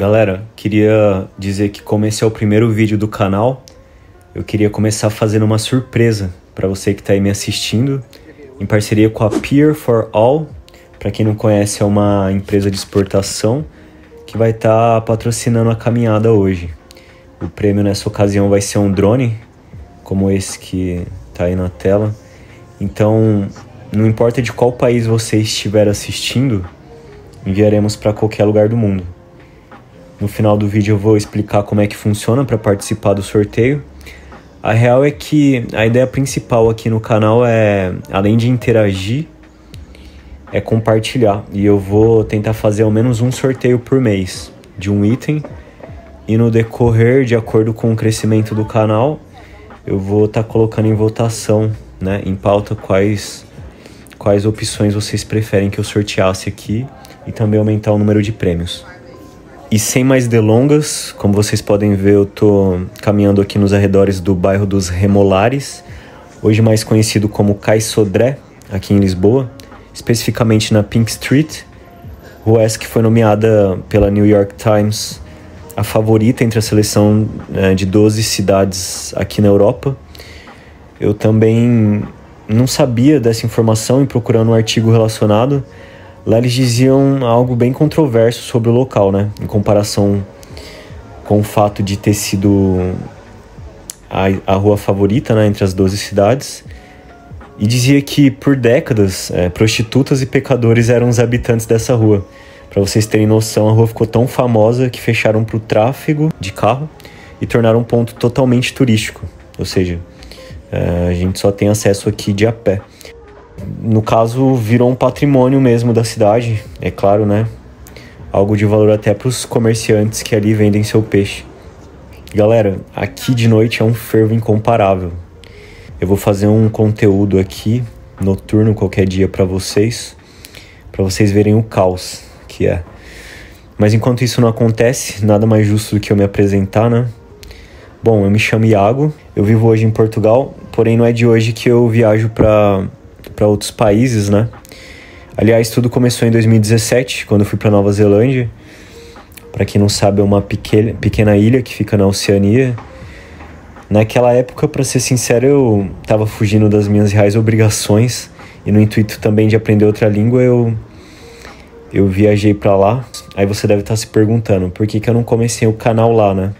Galera, queria dizer que como esse é o primeiro vídeo do canal, eu queria começar fazendo uma surpresa para você que está aí me assistindo, em parceria com a Peer for All. Para quem não conhece, é uma empresa de exportação que vai estar patrocinando a caminhada hoje. O prêmio nessa ocasião vai ser um drone, como esse que está aí na tela. Então, não importa de qual país você estiver assistindo, enviaremos para qualquer lugar do mundo. No final do vídeo eu vou explicar como é que funciona para participar do sorteio. A real é que a ideia principal aqui no canal é, além de interagir, é compartilhar. E eu vou tentar fazer ao menos um sorteio por mês de um item. E no decorrer, de acordo com o crescimento do canal, eu vou estar colocando em votação, né, em pauta quais opções vocês preferem que eu sorteasse aqui e também aumentar o número de prêmios. E sem mais delongas, como vocês podem ver, eu tô caminhando aqui nos arredores do bairro dos Remolares, hoje mais conhecido como Cais Sodré, aqui em Lisboa, especificamente na Pink Street, rua essa que foi nomeada pela New York Times a favorita entre a seleção de 12 cidades aqui na Europa. Eu também não sabia dessa informação e procurando um artigo relacionado, lá eles diziam algo bem controverso sobre o local, né? Em comparação com o fato de ter sido a rua favorita, né, entre as 12 cidades. E dizia que por décadas prostitutas e pecadores eram os habitantes dessa rua. Para vocês terem noção, a rua ficou tão famosa que fecharam para o tráfego de carro e tornaram um ponto totalmente turístico. Ou seja, a gente só tem acesso aqui de a pé. No caso, virou um patrimônio mesmo da cidade, é claro, né? Algo de valor até para os comerciantes que ali vendem seu peixe. Galera, aqui de noite é um fervo incomparável. Eu vou fazer um conteúdo aqui, noturno, qualquer dia para vocês verem o caos que é. Mas enquanto isso não acontece, nada mais justo do que eu me apresentar, né? Bom, eu me chamo Iago, eu vivo hoje em Portugal, porém não é de hoje que eu viajo para outros países, né? Aliás, tudo começou em 2017, quando eu fui para Nova Zelândia. Para quem não sabe, é uma pequena ilha que fica na Oceania. Naquela época, para ser sincero, eu estava fugindo das minhas reais obrigações e no intuito também de aprender outra língua, eu viajei para lá. Aí você deve estar se perguntando, por que eu não comecei o canal lá, né?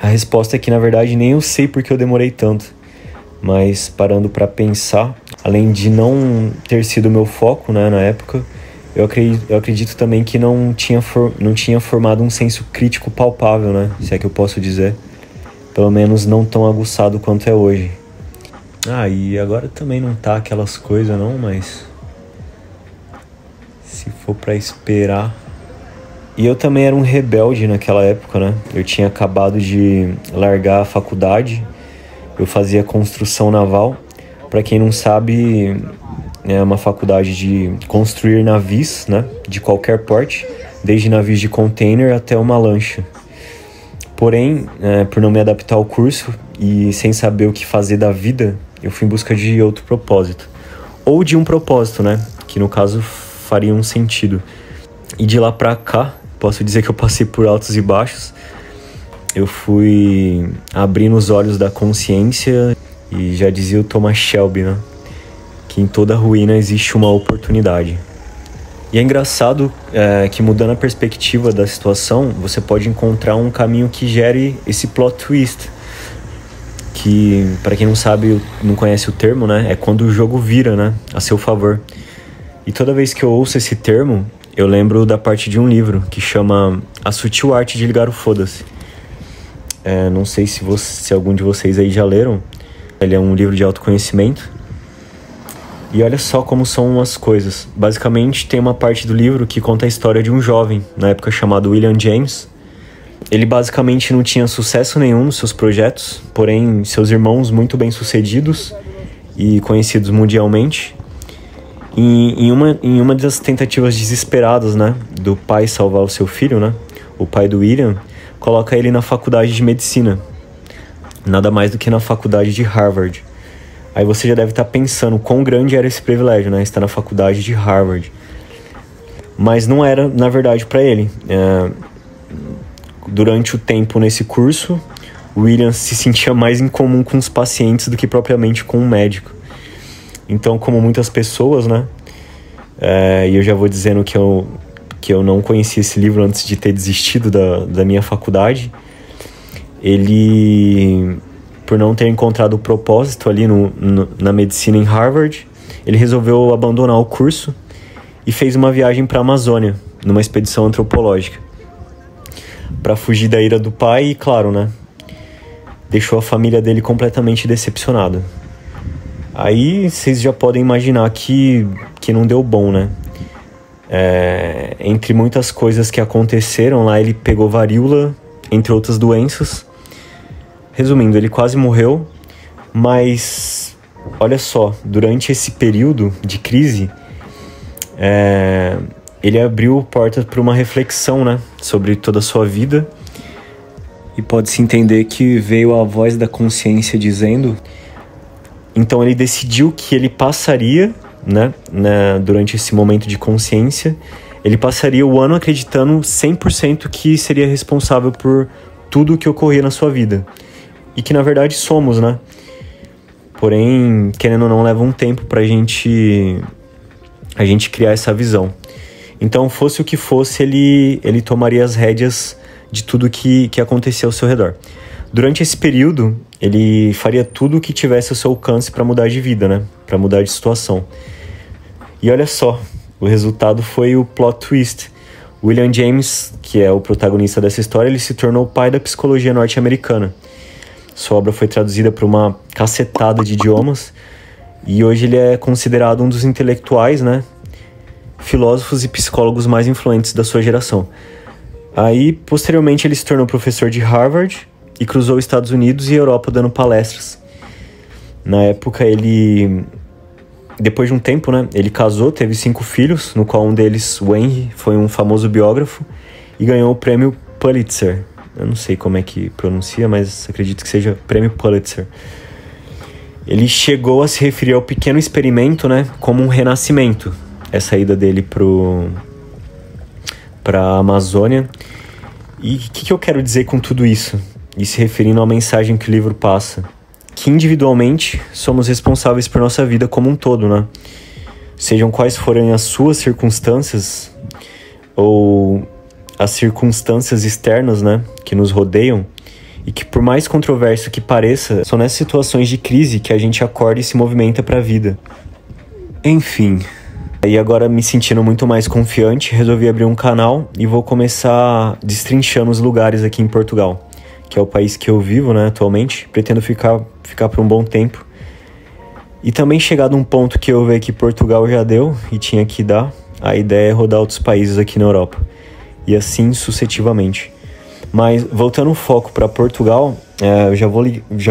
A resposta é que, na verdade, nem eu sei porque eu demorei tanto. Mas parando para pensar, além de não ter sido o meu foco, né, na época, eu acredito também que não tinha formado um senso crítico palpável, né, se é que eu posso dizer. Pelo menos não tão aguçado quanto é hoje. E agora também não tá aquelas coisas não, mas se for para esperar. E eu também era um rebelde naquela época, né? Eu tinha acabado de largar a faculdade. Eu fazia construção naval. Para quem não sabe, é uma faculdade de construir navios, né, de qualquer porte, desde navios de container até uma lancha. Porém, por não me adaptar ao curso e sem saber o que fazer da vida, eu fui em busca de outro propósito. Ou de um propósito, né, que no caso faria um sentido. E de lá pra cá, posso dizer que eu passei por altos e baixos. Eu fui abrindo os olhos da consciência e já dizia o Thomas Shelby, né? Que em toda ruína existe uma oportunidade. E é engraçado que mudando a perspectiva da situação, você pode encontrar um caminho que gere esse plot twist. Que, para quem não sabe, não conhece o termo, né? É quando o jogo vira, né, a seu favor. E toda vez que eu ouço esse termo, eu lembro da parte de um livro que chama A Sutil Arte de Ligar o Foda-se. Não sei se algum de vocês aí já leram. Ele é um livro de autoconhecimento. E olha só como são as coisas. Basicamente tem uma parte do livro que conta a história de um jovem, na época chamado William James. Ele basicamente não tinha sucesso nenhum nos seus projetos, porém seus irmãos muito bem sucedidos e conhecidos mundialmente. Em uma das tentativas desesperadas, né, do pai salvar o seu filho, né, o pai do William, coloca ele na faculdade de medicina. Nada mais do que na faculdade de Harvard. Aí você já deve estar pensando quão grande era esse privilégio, né, estar na faculdade de Harvard. Mas não era, na verdade, para ele. durante o tempo nesse curso, o William se sentia mais em comum com os pacientes do que propriamente com o médico. Então, como muitas pessoas, né? E eu já vou dizendo que eu não conhecia esse livro antes de ter desistido da minha faculdade. Ele, por não ter encontrado o propósito ali na medicina em Harvard, ele resolveu abandonar o curso e fez uma viagem para a Amazônia, numa expedição antropológica, para fugir da ira do pai e, claro, né, deixou a família dele completamente decepcionada. Aí vocês já podem imaginar que não deu bom, né? Entre muitas coisas que aconteceram lá, ele pegou varíola, entre outras doenças. Resumindo, ele quase morreu, mas olha só, durante esse período de crise, ele abriu portas para uma reflexão, né, sobre toda a sua vida, e pode-se entender que veio a voz da consciência dizendo. Então ele decidiu que ele passaria, né, durante esse momento de consciência, ele passaria o ano acreditando 100% que seria responsável por tudo o que ocorria na sua vida. E que na verdade somos, né? Porém, querendo ou não, leva um tempo pra gente criar essa visão. Então, fosse o que fosse, ele tomaria as rédeas de tudo que acontecia ao seu redor. Durante esse período, ele faria tudo o que tivesse ao seu alcance para mudar de vida, né? Para mudar de situação. E olha só, o resultado foi o plot twist. William James, que é o protagonista dessa história, ele se tornou o pai da psicologia norte-americana. Sua obra foi traduzida para uma cacetada de idiomas e hoje ele é considerado um dos intelectuais, né, filósofos e psicólogos mais influentes da sua geração. Aí, posteriormente, ele se tornou professor de Harvard e cruzou os Estados Unidos e Europa dando palestras. Na época, depois de um tempo, né, ele casou, teve 5 filhos, no qual um deles, o Henry, foi um famoso biógrafo e ganhou o prêmio Pulitzer. Eu não sei como é que pronuncia, mas acredito que seja prêmio Pulitzer. Ele chegou a se referir ao pequeno experimento, né, como um renascimento. Essa ida dele para a Amazônia. E o que eu quero dizer com tudo isso? E se referindo à mensagem que o livro passa. Que individualmente somos responsáveis por nossa vida como um todo, né? Sejam quais forem as suas circunstâncias ou as circunstâncias externas, né, que nos rodeiam, e que por mais controverso que pareça, são nessas situações de crise que a gente acorda e se movimenta para a vida. Enfim, aí agora me sentindo muito mais confiante, resolvi abrir um canal e vou começar destrinchando os lugares aqui em Portugal, que é o país que eu vivo, né, atualmente. Pretendo ficar por um bom tempo. E também chegado a um ponto que eu vejo que Portugal já deu e tinha que dar, a ideia é rodar outros países aqui na Europa. E assim sucessivamente. Mas voltando o foco para Portugal, eu já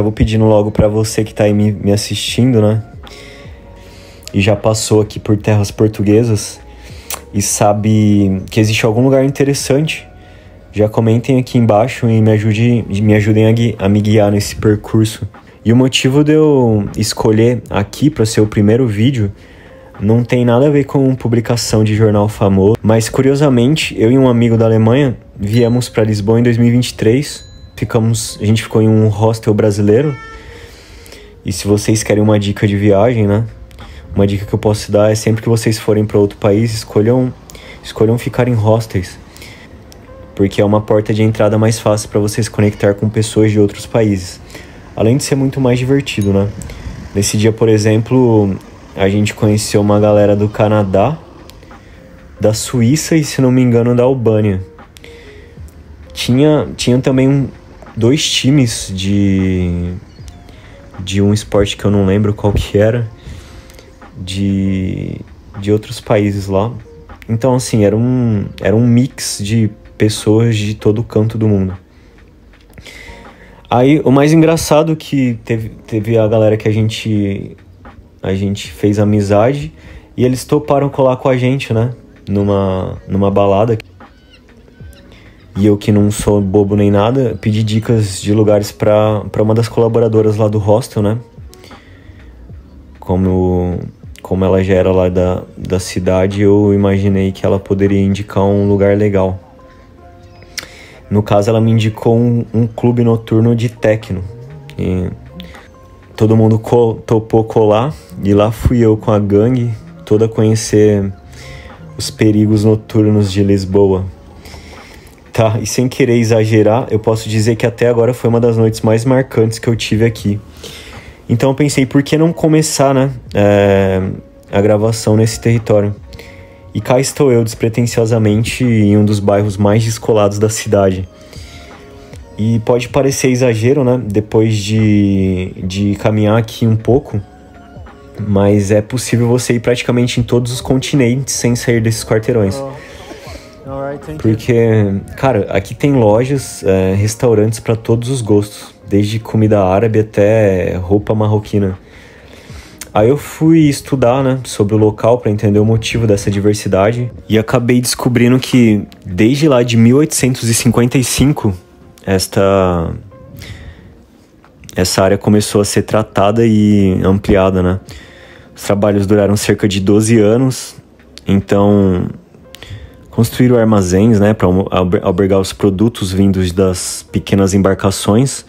vou pedindo logo para você que está aí me assistindo, né? E já passou aqui por terras portuguesas e sabe que existe algum lugar interessante. Já comentem aqui embaixo e me ajudem a me guiar nesse percurso. E o motivo de eu escolher aqui para ser o primeiro vídeo não tem nada a ver com publicação de jornal famoso, mas curiosamente, eu e um amigo da Alemanha viemos para Lisboa em 2023, a gente ficou em um hostel brasileiro, e se vocês querem uma dica de viagem, né, uma dica que eu posso dar é sempre que vocês forem para outro país, escolham ficar em hostels, porque é uma porta de entrada mais fácil para vocês conectar com pessoas de outros países, além de ser muito mais divertido, né. Nesse dia, por exemplo, a gente conheceu uma galera do Canadá, da Suíça e, se não me engano, da Albânia. Tinha também 2 times de um esporte que eu não lembro qual que era, de outros países lá. Então, assim, era um mix de pessoas de todo canto do mundo. Aí, o mais engraçado que teve a galera que a gente fez amizade e eles toparam colar com a gente, né, numa balada. E eu, que não sou bobo nem nada, pedi dicas de lugares para uma das colaboradoras lá do hostel, né, como ela já era lá da cidade, eu imaginei que ela poderia indicar um lugar legal. No caso, ela me indicou um clube noturno de techno. E todo mundo topou colar, e lá fui eu com a gangue toda a conhecer os perigos noturnos de Lisboa. Tá, e sem querer exagerar, eu posso dizer que até agora foi uma das noites mais marcantes que eu tive aqui. Então eu pensei, por que não começar, né, a gravação nesse território? E cá estou eu, despretensiosamente, em um dos bairros mais descolados da cidade. E pode parecer exagero, né, depois de caminhar aqui um pouco, mas é possível você ir praticamente em todos os continentes sem sair desses quarteirões. Porque, cara, aqui tem lojas, restaurantes para todos os gostos, desde comida árabe até roupa marroquina. Aí eu fui estudar, né, sobre o local para entender o motivo dessa diversidade e acabei descobrindo que desde lá de 1855 essa área começou a ser tratada e ampliada, né? Os trabalhos duraram cerca de 12 anos, então construíram armazéns, né, para albergar os produtos vindos das pequenas embarcações.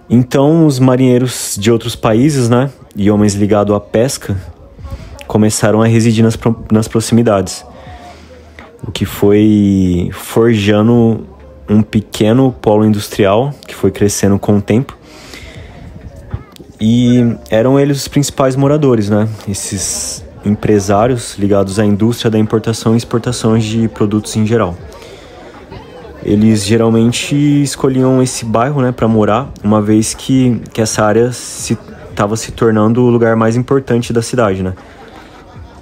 Então os marinheiros de outros países, né, e homens ligados à pesca começaram a residir nas proximidades, o que foi forjando um pequeno polo industrial que foi crescendo com o tempo. E eram eles os principais moradores, né? Esses empresários ligados à indústria da importação e exportação de produtos em geral. Eles geralmente escolhiam esse bairro, né, para morar, uma vez que essa área estava se tornando o lugar mais importante da cidade, né,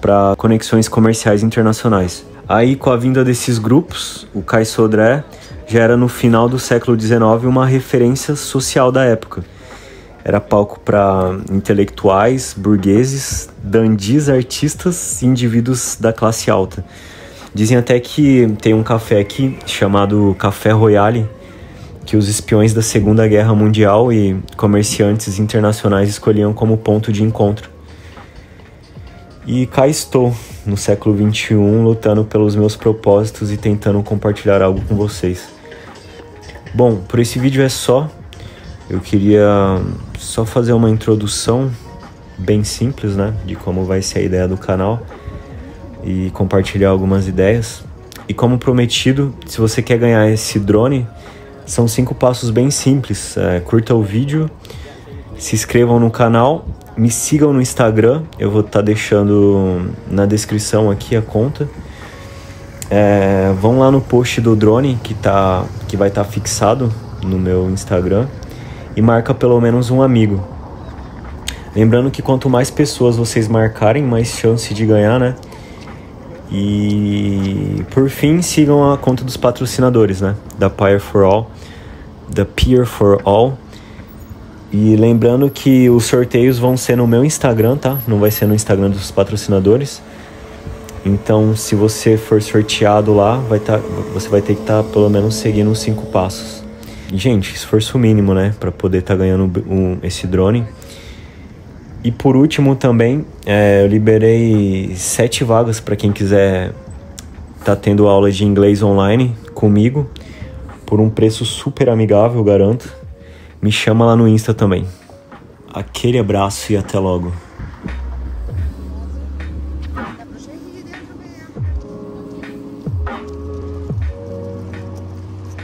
para conexões comerciais internacionais. Aí, com a vinda desses grupos, o Cais Sodré já era no final do século XIX uma referência social da época. Era palco para intelectuais, burgueses, dandis, artistas e indivíduos da classe alta. Dizem até que tem um café aqui chamado Café Royale, que os espiões da Segunda Guerra Mundial e comerciantes internacionais escolhiam como ponto de encontro. E cá estou, no século XXI, lutando pelos meus propósitos e tentando compartilhar algo com vocês. Bom, por esse vídeo é só. Eu queria só fazer uma introdução bem simples, né, de como vai ser a ideia do canal e compartilhar algumas ideias. E como prometido, se você quer ganhar esse drone, são 5 passos bem simples. Curta o vídeo, se inscrevam no canal, me sigam no Instagram, eu vou estar deixando na descrição aqui a conta. Vão lá no post do drone que vai estar fixado no meu Instagram e marca pelo menos um amigo. Lembrando que quanto mais pessoas vocês marcarem, mais chance de ganhar, né? E por fim, sigam a conta dos patrocinadores, né? Da Peer for All. E lembrando que os sorteios vão ser no meu Instagram, tá? Não vai ser no Instagram dos patrocinadores. Então, se você for sorteado lá, você vai ter que estar pelo menos seguindo os 5 passos. E, gente, esforço mínimo, né? Pra poder estar ganhando esse drone. E por último também, eu liberei 7 vagas para quem quiser tá tendo aula de inglês online comigo, por um preço super amigável, garanto. Me chama lá no Insta também. Aquele abraço e até logo.